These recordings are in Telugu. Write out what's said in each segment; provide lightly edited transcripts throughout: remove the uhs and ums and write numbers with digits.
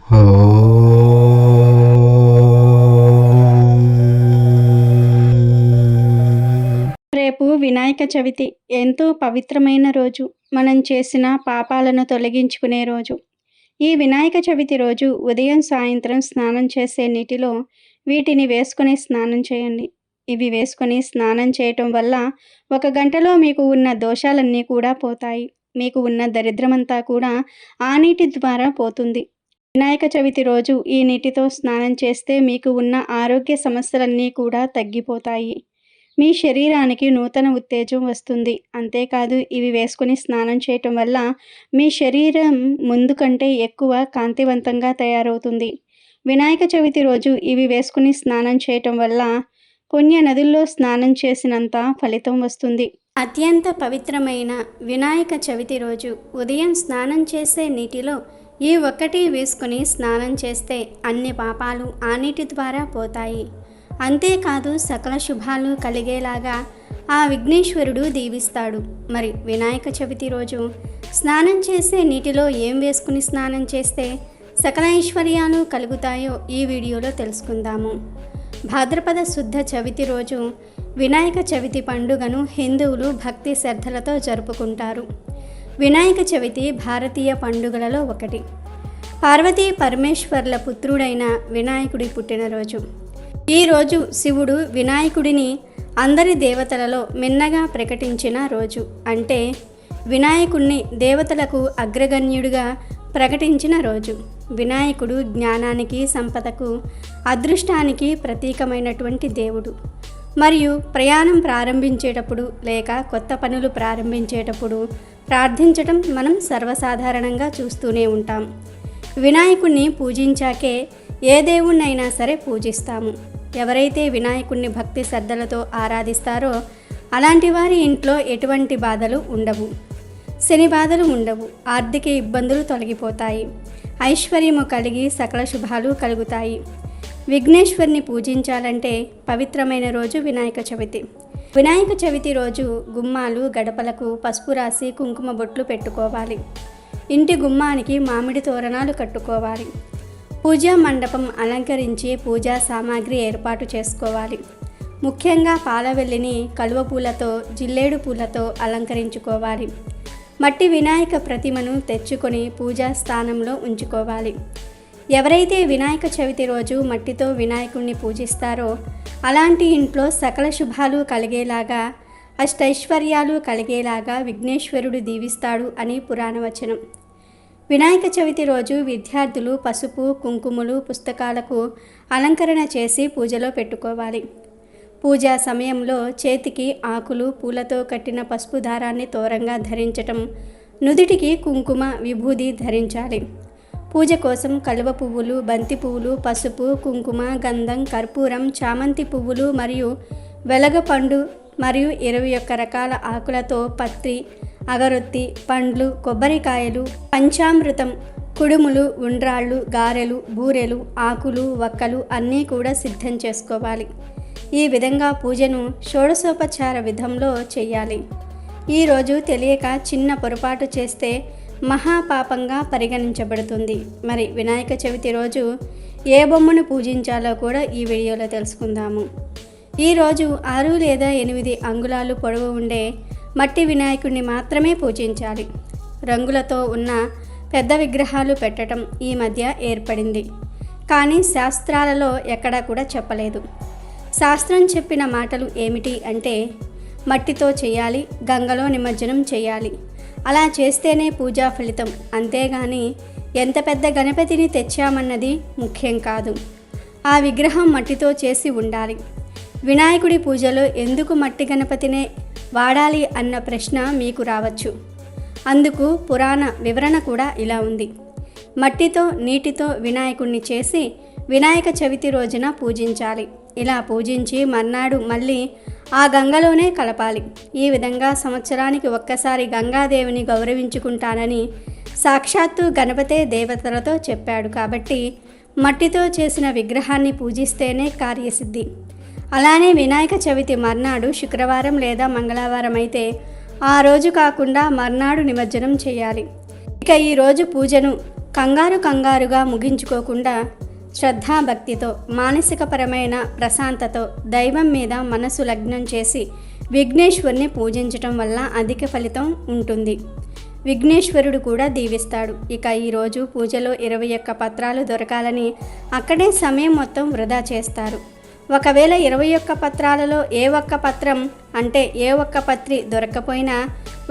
రేపు వినాయక చవితి. ఎంతో పవిత్రమైన రోజు. మనం చేసిన పాపాలను తొలగించుకునే రోజు. ఈ వినాయక చవితి రోజు ఉదయం, సాయంత్రం స్నానం చేసే నీటిలో వీటిని వేసుకొని స్నానం చేయండి. ఇవి వేసుకొని స్నానం చేయటం వల్ల 1 గంటలో మీకు ఉన్న దోషాలన్నీ కూడా పోతాయి. మీకు ఉన్న దరిద్రమంతా కూడా ఆ నీటి ద్వారా పోతుంది. వినాయక చవితి రోజు ఈ నీటితో స్నానం చేస్తే మీకు ఉన్న ఆరోగ్య సమస్యలన్నీ కూడా తగ్గిపోతాయి. మీ శరీరానికి నూతన ఉత్తేజం వస్తుంది. అంతేకాదు, ఇవి వేసుకొని స్నానం చేయటం వల్ల మీ శరీరం ముందు కంటే ఎక్కువ కాంతివంతంగా తయారవుతుంది. వినాయక చవితి రోజు ఇవి వేసుకుని స్నానం చేయటం వల్ల పుణ్య నదుల్లో స్నానం చేసినంత ఫలితం వస్తుంది. అత్యంత పవిత్రమైన వినాయక చవితి రోజు ఉదయం స్నానం చేసే నీటిలో ఈ ఒక్కటి వేసుకుని స్నానం చేస్తే అన్ని పాపాలు ఆ నీటి ద్వారా పోతాయి. అంతేకాదు, సకల శుభాలు కలిగేలాగా ఆ విఘ్నేశ్వరుడు దీవిస్తాడు. మరి వినాయక చవితి రోజు స్నానం చేసే నీటిలో ఏం వేసుకుని స్నానం చేస్తే సకల ఐశ్వర్యాలు కలుగుతాయో ఈ వీడియోలో తెలుసుకుందాము. భాద్రపద శుద్ధ చవితి రోజు వినాయక చవితి పండుగను హిందువులు భక్తి శ్రద్ధలతో జరుపుకుంటారు. వినాయక చవితి భారతీయ పండుగలలో ఒకటి. పార్వతీ పరమేశ్వర్ల పుత్రుడైన వినాయకుడి పుట్టినరోజు. ఈరోజు శివుడు వినాయకుడిని అందరి దేవతలలో మిన్నగా ప్రకటించిన రోజు. అంటే వినాయకుడిని దేవతలకు అగ్రగణ్యుడిగా ప్రకటించిన రోజు. వినాయకుడు జ్ఞానానికి, సంపదకు, అదృష్టానికి ప్రతీకమైనటువంటి దేవుడు. మరియు ప్రయాణం ప్రారంభించేటప్పుడు లేక కొత్త పనులు ప్రారంభించేటప్పుడు ప్రార్థించటం మనం సర్వసాధారణంగా చూస్తూనే ఉంటాం. వినాయకుడిని పూజించాకే ఏ దేవుణ్ణైనా సరే పూజిస్తాము. ఎవరైతే వినాయకుడిని భక్తి శ్రద్ధలతో ఆరాధిస్తారో అలాంటి వారి ఇంట్లో ఎటువంటి బాధలు ఉండవు. శని బాధలు ఉండవు. ఆర్థిక ఇబ్బందులు తొలగిపోతాయి. ఐశ్వర్యము కలిగి సకల శుభాలు కలుగుతాయి. విఘ్నేశ్వరుని పూజించాలంటే పవిత్రమైన రోజు వినాయక చవితి. వినాయక చవితి రోజు గుమ్మాలు, గడపలకు పసుపు రాసి కుంకుమ బొట్లు పెట్టుకోవాలి. ఇంటి గుమ్మానికి మామిడి తోరణాలు కట్టుకోవాలి. పూజా మండపం అలంకరించి పూజా సామాగ్రి ఏర్పాటు చేసుకోవాలి. ముఖ్యంగా పాలవెల్లిని కలువ పూలతో, జిల్లేడు పూలతో అలంకరించుకోవాలి. మట్టి వినాయక ప్రతిమను తెచ్చుకొని పూజా స్థానంలో ఉంచుకోవాలి. ఎవరైతే వినాయక చవితి రోజు మట్టితో వినాయకుడిని పూజిస్తారో అలాంటి ఇంట్లో సకల శుభాలు కలిగేలాగా, అష్టైశ్వర్యాలు కలిగేలాగా విఘ్నేశ్వరుడు దీవిస్తాడు అని పురాణవచనం. వినాయక చవితి రోజు విద్యార్థులు పసుపు, కుంకుమలు, పుస్తకాలకు అలంకరణ చేసి పూజలో పెట్టుకోవాలి. పూజా సమయంలో చేతికి ఆకులు, పూలతో కట్టిన పసుపు దారాన్ని తోరంగా ధరించటం, నుదిటికి కుంకుమ, విభూది ధరించాలి. పూజ కోసం కలువ పువ్వులు, బంతి పువ్వులు, పసుపు, కుంకుమ, గంధం, కర్పూరం, చామంతి పువ్వులు మరియు వెలగపండు మరియు 21 రకాల ఆకులతో పత్రి, అగరొత్తి, పండ్లు, కొబ్బరికాయలు, పంచామృతం, కుడుములు, ఉండ్రాళ్ళు, గారెలు, బూరెలు, ఆకులు, వక్కలు అన్నీ కూడా సిద్ధం చేసుకోవాలి. ఈ విధంగా పూజను షోడశోపచార విధంలో చేయాలి. ఈరోజు తెలియక చిన్న పొరపాటు చేస్తే మహాపాపంగా పరిగణించబడుతుంది. మరి వినాయక చవితి రోజు ఏ బొమ్మను పూజించాలో కూడా ఈ వీడియోలో తెలుసుకుందాము. ఈరోజు 6 లేదా 8 అంగుళాలు పొడవు ఉండే మట్టి వినాయకుడిని మాత్రమే పూజించాలి. రంగులతో ఉన్న పెద్ద విగ్రహాలు పెట్టడం ఈ మధ్య ఏర్పడింది. కానీ శాస్త్రాలలో ఎక్కడా కూడా చెప్పలేదు. శాస్త్రం చెప్పిన మాటలు ఏమిటి అంటే మట్టితో చేయాలి, గంగలో నిమజ్జనం చేయాలి. అలా చేస్తేనే పూజా ఫలితం. అంతేగాని ఎంత పెద్ద గణపతిని తెచ్చామన్నది ముఖ్యం కాదు. ఆ విగ్రహం మట్టితో చేసి ఉండాలి. వినాయకుడి పూజలో ఎందుకు మట్టి గణపతినే వాడాలి అన్న ప్రశ్న మీకు రావచ్చు. అందుకు పురాణ వివరణ కూడా ఇలా ఉంది. మట్టితో, నీటితో వినాయకుడిని చేసి వినాయక చవితి రోజున పూజించాలి. ఇలా పూజించి మర్నాడు మళ్ళీ ఆ గంగలోనే కలపాలి. ఈ విధంగా సంవత్సరానికి ఒక్కసారి గంగాదేవిని గౌరవించుకుంటానని సాక్షాత్తు గణపతే దేవతలతో చెప్పాడు. కాబట్టి మట్టితో చేసిన విగ్రహాన్ని పూజిస్తేనే కార్యసిద్ధి. అలానే వినాయక చవితి మర్నాడు శుక్రవారం లేదా మంగళవారం అయితే ఆ రోజు కాకుండా మర్నాడు నిమజ్జనం చేయాలి. ఇక ఈరోజు పూజను కంగారుగా ముగించుకోకుండా శ్రద్ధాభక్తితో, మానసికపరమైన ప్రశాంతతో దైవం మీద మనసు లగ్నం చేసి విఘ్నేశ్వరుని పూజించటం వల్ల అధిక ఫలితం ఉంటుంది. విఘ్నేశ్వరుడు కూడా దీవిస్తాడు. ఇక ఈరోజు పూజలో 21 పత్రాలు దొరకాలని అక్కడే సమయం మొత్తం వృధా చేస్తారు. ఒకవేళ 21 పత్రాలలో ఏ ఒక్క పత్రం అంటే ఏ ఒక్క పత్రి దొరక్కపోయినా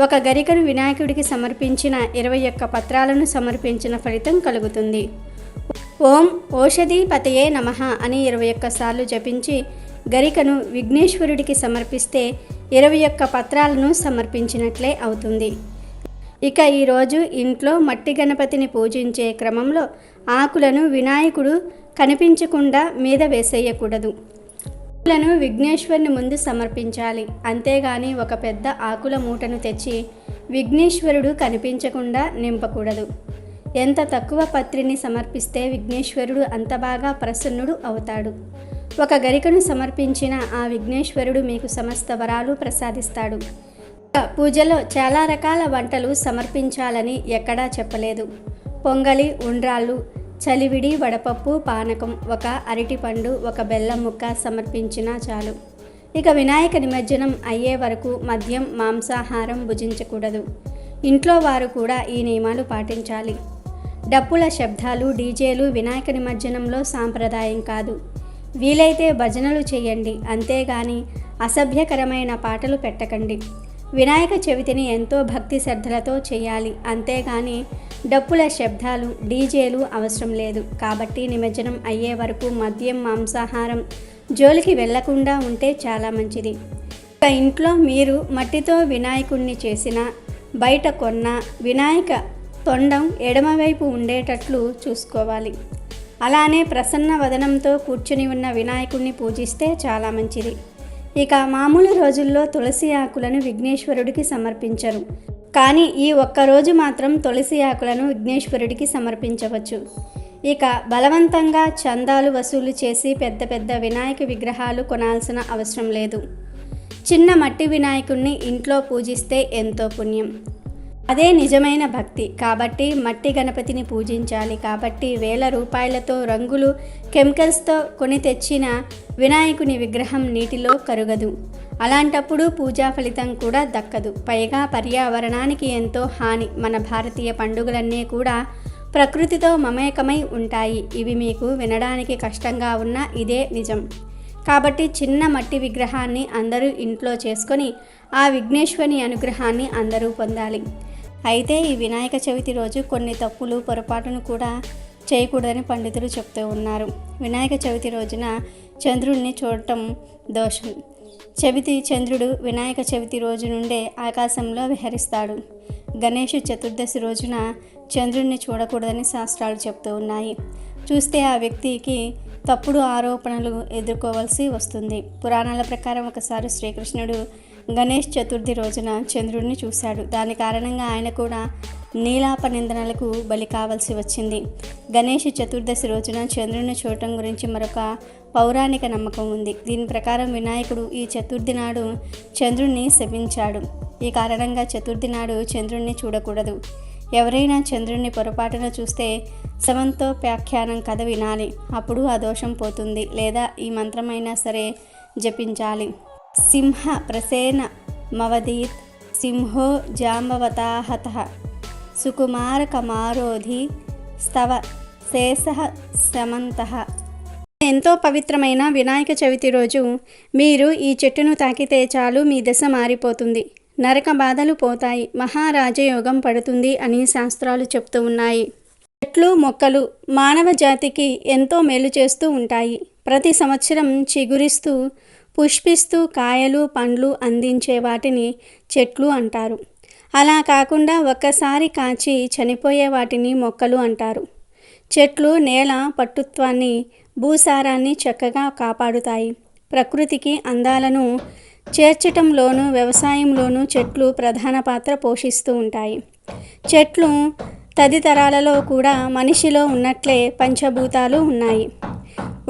ఒక గరికను వినాయకుడికి సమర్పించిన 21 పత్రాలను సమర్పించిన ఫలితం కలుగుతుంది. ఓం ఓషధీపతయే నమః అని 21 సార్లు జపించి గరికను విఘ్నేశ్వరుడికి సమర్పిస్తే 21 పత్రాలను సమర్పించినట్లే అవుతుంది. ఇక ఈరోజు ఇంట్లో మట్టి గణపతిని పూజించే క్రమంలో ఆకులను వినాయకుడు కనిపించకుండా మీద వేసేయకూడదు. ఆకులను విఘ్నేశ్వరుని ముందు సమర్పించాలి. అంతేగాని ఒక పెద్ద ఆకుల మూటను తెచ్చి విఘ్నేశ్వరుడు కనిపించకుండా నింపకూడదు. ఎంత తక్కువ పత్రిని సమర్పిస్తే విఘ్నేశ్వరుడు అంత బాగా ప్రసన్నుడు అవుతాడు. ఒక గరికను సమర్పించిన ఆ విఘ్నేశ్వరుడు మీకు సమస్త వరాలు ప్రసాదిస్తాడు. పూజలో చాలా రకాల వంటలు సమర్పించాలని ఎక్కడా చెప్పలేదు. పొంగలి, ఉండ్రాళ్ళు, చలివిడి, వడపప్పు, పానకం, ఒక అరటిపండు, ఒక బెల్లం ముక్క సమర్పించినా చాలు. ఇక వినాయక నిమజ్జనం అయ్యే వరకు మద్యం, మాంసాహారం భుజించకూడదు. ఇంట్లో వారు కూడా ఈ నియమాలు పాటించాలి. డప్పుల శబ్దాలు, డీజేలు వినాయక నిమజ్జనంలో సాంప్రదాయం కాదు. వీలైతే భజనలు చేయండి, అంతేగాని అసభ్యకరమైన పాటలు పెట్టకండి. వినాయక చవితిని ఎంతో భక్తి శ్రద్ధలతో చేయాలి, అంతేగాని డప్పుల శబ్దాలు, డీజేలు అవసరం లేదు. కాబట్టి నిమజ్జనం అయ్యే వరకు మద్యం, మాంసాహారం జోలికి వెళ్లకుండా ఉంటే చాలా మంచిది. ఇక ఇంట్లో మీరు మట్టితో వినాయకుడిని చేసిన, బయట కొన్న వినాయక తొండం ఎడమవైపు ఉండేటట్లు చూసుకోవాలి. అలానే ప్రసన్న వదనంతో కూర్చుని ఉన్న వినాయకుడిని పూజిస్తే చాలా మంచిది. ఇక మామూలు రోజుల్లో తులసి ఆకులను విఘ్నేశ్వరుడికి సమర్పించరు. కానీ ఈ ఒక్కరోజు మాత్రం తులసి ఆకులను విఘ్నేశ్వరుడికి సమర్పించవచ్చు. ఇక బలవంతంగా చందాలు వసూలు చేసి పెద్ద పెద్ద వినాయక విగ్రహాలు కొనాల్సిన అవసరం లేదు. చిన్న మట్టి వినాయకుడిని ఇంట్లో పూజిస్తే ఎంతో పుణ్యం. అదే నిజమైన భక్తి. కాబట్టి మట్టి గణపతిని పూజించాలి. కాబట్టి వేల రూపాయలతో రంగులు, కెమికల్స్తో కొని తెచ్చిన వినాయకుని విగ్రహం నీటిలో కరుగదు. అలాంటప్పుడు పూజా ఫలితం కూడా దక్కదు. పైగా పర్యావరణానికి ఎంతో హాని. మన భారతీయ పండుగలన్నీ కూడా ప్రకృతితో మమేకమై ఉంటాయి. ఇవి మీకు వినడానికి కష్టంగా ఉన్నా ఇదే నిజం. కాబట్టి చిన్న మట్టి విగ్రహాన్ని అందరూ ఇంట్లో చేసుకొని ఆ విఘ్నేశ్వరుని అనుగ్రహాన్ని అందరూ పొందాలి. అయితే ఈ వినాయక చవితి రోజు కొన్ని తప్పులు, పొరపాటును కూడా చేయకూడదని పండితులు చెప్తూ ఉన్నారు. వినాయక చవితి రోజున చంద్రుడిని చూడటం దోషం. చంద్రుడు వినాయక చవితి రోజు నుండే ఆకాశంలో విహరిస్తాడు. గణేష్ చతుర్దశి రోజున చంద్రుడిని చూడకూడదని శాస్త్రాలు చెప్తూ ఉన్నాయి. చూస్తే ఆ వ్యక్తికి తప్పుడు ఆరోపణలు ఎదుర్కోవాల్సి వస్తుంది. పురాణాల ప్రకారం ఒకసారి శ్రీకృష్ణుడు గణేష్ చతుర్థి రోజున చంద్రుడిని చూశాడు. దాని కారణంగా ఆయన కూడా నీలాప నిందనలకు బలి కావాల్సి వచ్చింది. గణేష్ చతుర్దశి రోజున చంద్రుడిని చూడటం గురించి మరొక పౌరాణిక నమ్మకం ఉంది. దీని ప్రకారం వినాయకుడు ఈ చతుర్థి నాడు చంద్రుడిని శపించాడు. ఈ కారణంగా చతుర్థి నాడు చంద్రుడిని చూడకూడదు. ఎవరైనా చంద్రుడిని పొరపాటున చూస్తే శవంతో వ్యాఖ్యానం కథ వినాలి. అప్పుడు ఆ దోషం పోతుంది. లేదా ఈ మంత్రమైనా సరే జపించాలి. సింహ ప్రసేన మవదీత్ సింహో జాంబవతాహతః సుకుమార కమారోధి స్తవ శేషః సమంతః. ఎంతో పవిత్రమైన వినాయక చవితి రోజు మీరు ఈ చెట్టును తాకితే చాలు మీ దశ మారిపోతుంది, నరక బాధలు పోతాయి, మహారాజయోగం పడుతుంది అని శాస్త్రాలు చెప్తూ ఉన్నాయి. చెట్లు, మొక్కలు మానవ జాతికి ఎంతో మేలు చేస్తూ ఉంటాయి. ప్రతి సంవత్సరం చిగురిస్తూ పుష్పిస్తూ కాయలు, పండ్లు అందించే వాటిని చెట్లు అంటారు. అలా కాకుండా ఒక్కసారి కాచి చనిపోయే వాటిని మొక్కలు అంటారు. చెట్లు నేల పట్టుత్వాన్ని, భూసారాన్ని చక్కగా కాపాడుతాయి. ప్రకృతికి అందాలను చేర్చటంలోనూ వ్యవసాయంలోనూ చెట్లు ప్రధాన పాత్ర పోషిస్తూ ఉంటాయి. చెట్లు తదితరాలలో కూడా మనిషిలో ఉన్నట్లే పంచభూతాలు ఉన్నాయి.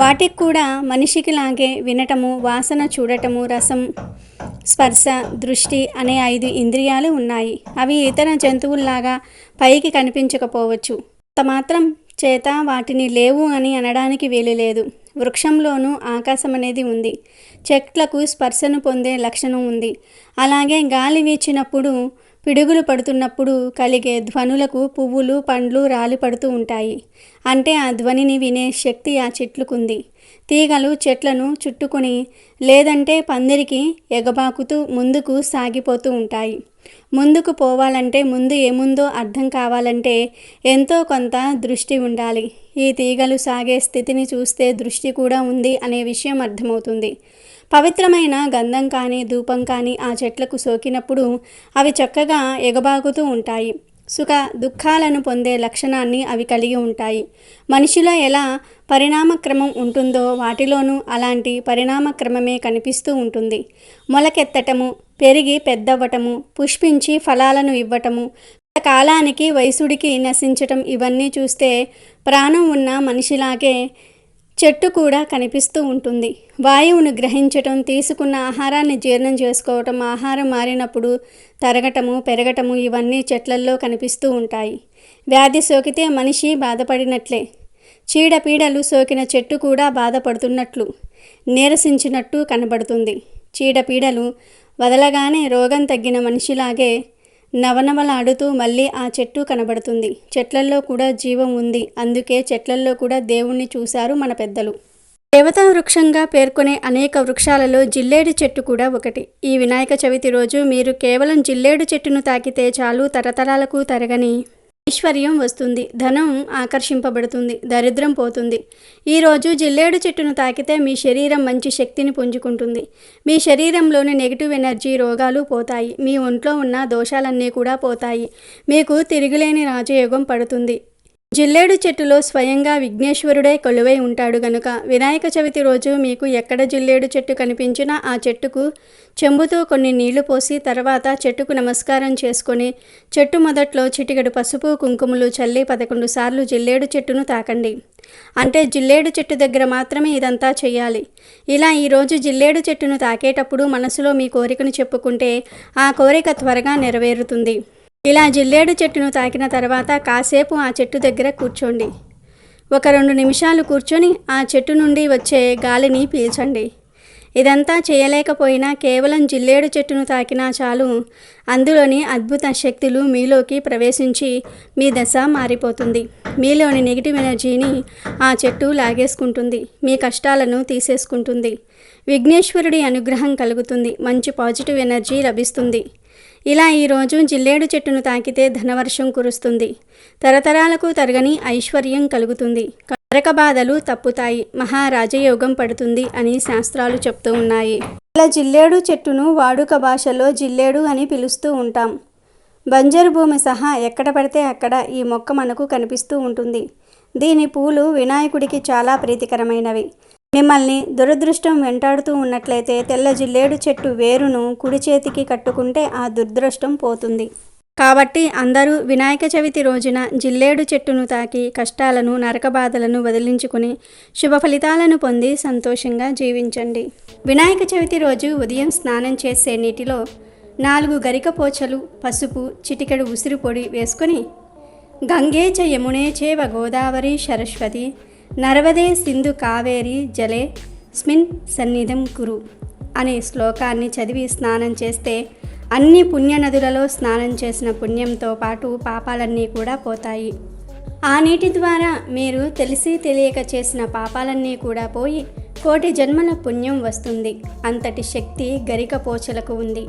వాటికి కూడా మనిషికి లాగే వినటము, వాసన, చూడటము, రసం, స్పర్శ, దృష్టి అనే 5 ఇంద్రియాలు ఉన్నాయి. అవి ఇతర జంతువుల్లాగా పైకి కనిపించకపోవచ్చు, మాత్రం చేత వాటిని లేవు అని అనడానికి వీలులేదు. వృక్షంలోనూ ఆకాశం అనేది ఉంది. చెట్లకు స్పర్శను పొందే లక్షణం ఉంది. అలాగే గాలి వీచినప్పుడు, పిడుగులు పడుతున్నప్పుడు కలిగే ధ్వనులకు పువ్వులు, పండ్లు రాలిపడుతూ ఉంటాయి. అంటే ఆ ధ్వనిని వినే శక్తి ఆ చెట్లకుంది. తీగలు చెట్లను చుట్టుకొని లేదంటే పందిరికి ఎగబాకుతూ ముందుకు సాగిపోతూ ఉంటాయి. ముందుకు పోవాలంటే ముందు ఏముందో అర్థం కావాలంటే ఎంతో కొంత దృష్టి ఉండాలి. ఈ తీగలు సాగే స్థితిని చూస్తే దృష్టి కూడా ఉంది అనే విషయం అర్థమవుతుంది. పవిత్రమైన గంధం కానీ ధూపం కానీ ఆ చెట్లకు సోకినప్పుడు అవి చక్కగా ఎగబాకుతూ ఉంటాయి. సుఖ దుఃఖాలను పొందే లక్షణాన్ని అవి కలిగి ఉంటాయి. మనిషిలో ఎలా పరిణామక్రమం ఉంటుందో వాటిలోనూ అలాంటి పరిణామక్రమమే కనిపిస్తూ ఉంటుంది. మొలకెత్తటము, పెరిగి పెద్దవ్వటము, పుష్పించి ఫలాలను ఇవ్వటము, కాలానికి వయసుడికి నశించటం, ఇవన్నీ చూస్తే ప్రాణం ఉన్న మనిషిలాగే చెట్టు కూడా కనిపిస్తూ ఉంటుంది. వాయువును గ్రహించటం, తీసుకున్న ఆహారాన్ని జీర్ణం చేసుకోవటం, ఆహారం మారినప్పుడు తరగటము, పెరగటము, ఇవన్నీ చెట్లల్లో కనిపిస్తూ ఉంటాయి. వ్యాధి సోకితే మనిషి బాధపడినట్లే, చీడపీడలు సోకిన చెట్టు కూడా బాధపడుతున్నట్లు, నీరసించినట్టు కనబడుతుంది. చీడపీడలు వదలగానే రోగం తగ్గిన మనిషిలాగే నవనవలాడుతూ మళ్ళీ ఆ చెట్టు కనబడుతుంది. చెట్లల్లో కూడా జీవం ఉంది. అందుకే చెట్లల్లో కూడా దేవుణ్ణి చూశారు మన పెద్దలు. దేవతా వృక్షంగా పేర్కొనే అనేక వృక్షాలలో జిల్లేడు చెట్టు కూడా ఒకటి. ఈ వినాయక చవితి రోజు మీరు కేవలం జిల్లేడు చెట్టును తాకితే చాలు, తరతరాలకు తరగని ఐశ్వర్యం వస్తుంది, ధనం ఆకర్షింపబడుతుంది, దరిద్రం పోతుంది. ఈరోజు జిల్లేడు చెట్టును తాకితే మీ శరీరం మంచి శక్తిని పుంజుకుంటుంది. మీ శరీరంలోని నెగిటివ్ ఎనర్జీ, రోగాలు పోతాయి. మీ ఒంట్లో ఉన్న దోషాలన్నీ కూడా పోతాయి. మీకు తిరుగులేని రాజయోగం పడుతుంది. జిల్లేడు చెట్టులో స్వయంగా విఘ్నేశ్వరుడే కొలువై ఉంటాడు గనుక వినాయక చవితి రోజు మీకు ఎక్కడ జిల్లేడు చెట్టు కనిపించినా ఆ చెట్టుకు చెంబుతో కొన్ని నీళ్లు పోసి తర్వాత చెట్టుకు నమస్కారం చేసుకొని చెట్టు మొదట్లో చిటికెడు పసుపు కుంకుమలు చల్లి 11 సార్లు జిల్లేడు చెట్టును తాకండి. అంటే జిల్లేడు చెట్టు దగ్గర మాత్రమే ఇదంతా చేయాలి. ఇలా ఈరోజు జిల్లేడు చెట్టును తాకేటప్పుడు మనసులో మీ కోరికను చెప్పుకుంటే ఆ కోరిక త్వరగా నెరవేరుతుంది. ఇలా జిల్లేడు చెట్టును తాకిన తర్వాత కాసేపు ఆ చెట్టు దగ్గర కూర్చోండి. 1-2 నిమిషాలు కూర్చొని ఆ చెట్టు నుండి వచ్చే గాలిని పీల్చండి. ఇదంతా చేయలేకపోయినా కేవలం జిల్లేడు చెట్టును తాకినా చాలు. అందులోని అద్భుత శక్తులు మీలోకి ప్రవేశించి మీ దశ మారిపోతుంది. మీలోని నెగిటివ్ ఎనర్జీని ఆ చెట్టు లాగేసుకుంటుంది. మీ కష్టాలను తీసేసుకుంటుంది. విఘ్నేశ్వరుడి అనుగ్రహం కలుగుతుంది. మంచి పాజిటివ్ ఎనర్జీ లభిస్తుంది. ఇలా ఈరోజు జిల్లేడు చెట్టును తాకితే ధనవర్షం కురుస్తుంది. తరతరాలకు తరగని ఐశ్వర్యం కలుగుతుంది. నరక బాధలు తప్పుతాయి. మహారాజయోగం పడుతుంది అని శాస్త్రాలు చెప్తూ ఉన్నాయి. ఇలా జిల్లేడు చెట్టును వాడుక భాషలో జిల్లేడు అని పిలుస్తూ ఉంటాం. బంజరు భూమి సహా ఎక్కడ పడితే అక్కడ ఈ మొక్క మనకు కనిపిస్తూ ఉంటుంది. దీని పూలు వినాయకుడికి చాలా ప్రీతికరమైనవి. మిమ్మల్ని దురదృష్టం వెంటాడుతూ ఉన్నట్లయితే తెల్ల జిల్లేడు చెట్టు వేరును కుడి చేతికి కట్టుకుంటే ఆ దురదృష్టం పోతుంది. కాబట్టి అందరూ వినాయక చవితి రోజున జిల్లేడు చెట్టును తాకి కష్టాలను, నరక బాధలను వదిలించుకుని శుభ ఫలితాలను పొంది సంతోషంగా జీవించండి. వినాయక చవితి రోజు ఉదయం స్నానం చేసే నీటిలో 4 గరిక పోచలు, పసుపు, చిటికెడు ఉసిరి పొడి వేసుకొని గంగే చ యమునే చేవ గోదావరి సరస్వతి నర్మదే సింధు కావేరి జలే స్మిన్ సన్నిధం కురు అనే శ్లోకాన్ని చదివి స్నానం చేస్తే అన్ని పుణ్యనదులలో స్నానం చేసిన పుణ్యంతో పాటు పాపాలన్నీ కూడా పోతాయి. ఆ నీటి ద్వారా మీరు తెలిసి తెలియక చేసిన పాపాలన్నీ కూడా పోయి కోటి జన్మల పుణ్యం వస్తుంది. అంతటి శక్తి గరిక పోచలకు ఉంది.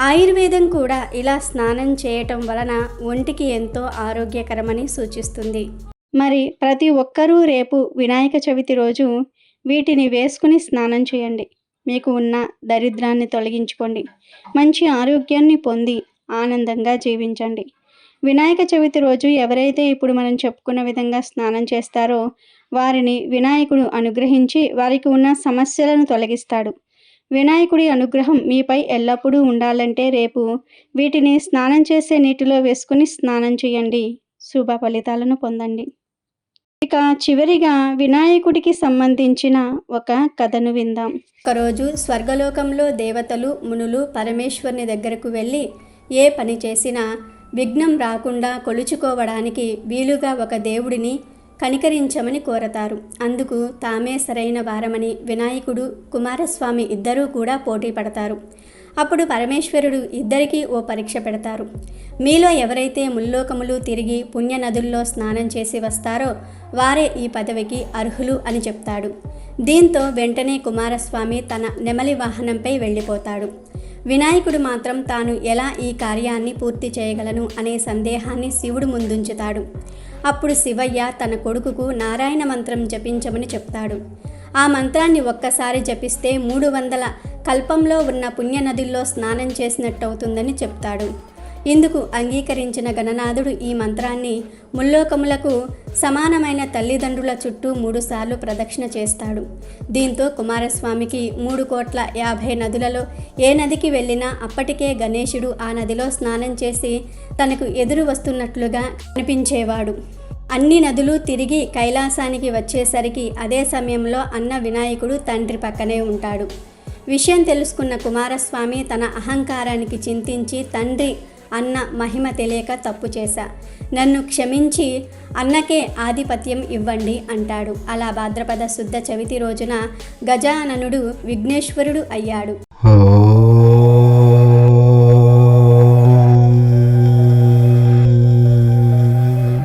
ఆయుర్వేదం కూడా ఇలా స్నానం చేయటం వలన ఒంటికి ఎంతో ఆరోగ్యకరమని సూచిస్తుంది. మరి ప్రతి ఒక్కరూ రేపు వినాయక చవితి రోజు వీటిని వేసుకుని స్నానం చేయండి. మీకు ఉన్న దరిద్రాన్ని తొలగించుకోండి. మంచి ఆరోగ్యాన్ని పొంది ఆనందంగా జీవించండి. వినాయక చవితి రోజు ఎవరైతే ఇప్పుడు మనం చెప్పుకున్న విధంగా స్నానం చేస్తారో వారిని వినాయకుడు అనుగ్రహించి వారికి ఉన్న సమస్యలను తొలగిస్తాడు. వినాయకుడి అనుగ్రహం మీపై ఎల్లప్పుడూ ఉండాలంటే రేపు వీటిని స్నానం చేసే నీటిలో వేసుకుని స్నానం చేయండి. శుభ ఫలితాలను పొందండి. ఇక చివరిగా వినాయకుడికి సంబంధించిన ఒక కథను విందాం. ఒకరోజు స్వర్గలోకంలో దేవతలు, మునులు పరమేశ్వరుని దగ్గరకు వెళ్ళి ఏ పని చేసినా విఘ్నం రాకుండా కొలుచుకోవడానికి వీలుగా ఒక దేవుడిని కనికరించమని కోరతారు. అందుకు తామే సరైన వారమని వినాయకుడు, కుమారస్వామి ఇద్దరూ కూడా పోటీ పడతారు. అప్పుడు పరమేశ్వరుడు ఇద్దరికీ ఓ పరీక్ష పెడతారు. మీలో ఎవరైతే ముల్లోకములు తిరిగి పుణ్యనదుల్లో స్నానం చేసి వస్తారో వారే ఈ పదవికి అర్హులు అని చెప్తాడు. దీంతో వెంటనే కుమారస్వామి తన నెమలి వాహనంపై వెళ్ళిపోతాడు. వినాయకుడు మాత్రం తాను ఎలా ఈ కార్యాన్ని పూర్తి చేయగలను అనే సందేహాన్ని శివుడు ముందుంచుతాడు. అప్పుడు శివయ్య తన కొడుకుకు నారాయణ మంత్రం జపించమని చెప్తాడు. ఆ మంత్రాన్ని ఒక్కసారి జపిస్తే 300 కల్పంలో ఉన్న పుణ్యనదుల్లో స్నానం చేసినట్టవుతుందని చెప్తాడు. ఇందుకు అంగీకరించిన గణనాథుడు ఈ మంత్రాన్ని ముల్లోకములకు సమానమైన తల్లిదండ్రుల చుట్టూ 3 సార్లు ప్రదక్షిణ చేస్తాడు. దీంతో కుమారస్వామికి 3,50,00,000 నదులలో ఏ నదికి వెళ్ళినా అప్పటికే గణేశుడు ఆ నదిలో స్నానం చేసి తనకు ఎదురు వస్తున్నట్లుగా అనిపించేవాడు. అన్ని నదులు తిరిగి కైలాసానికి వచ్చేసరికి అదే సమయంలో అన్న వినాయకుడు తండ్రి పక్కనే ఉంటాడు. విషయం తెలుసుకున్న కుమారస్వామి తన అహంకారానికి చింతించి తండ్రి అన్న మహిమ తెలియక తప్పు చేశా, నన్ను క్షమించి అన్నకే ఆధిపత్యం ఇవ్వండి అంటాడు. అలా భాద్రపద శుద్ధ చవితి రోజున గజాననుడు విఘ్నేశ్వరుడు అయ్యాడు.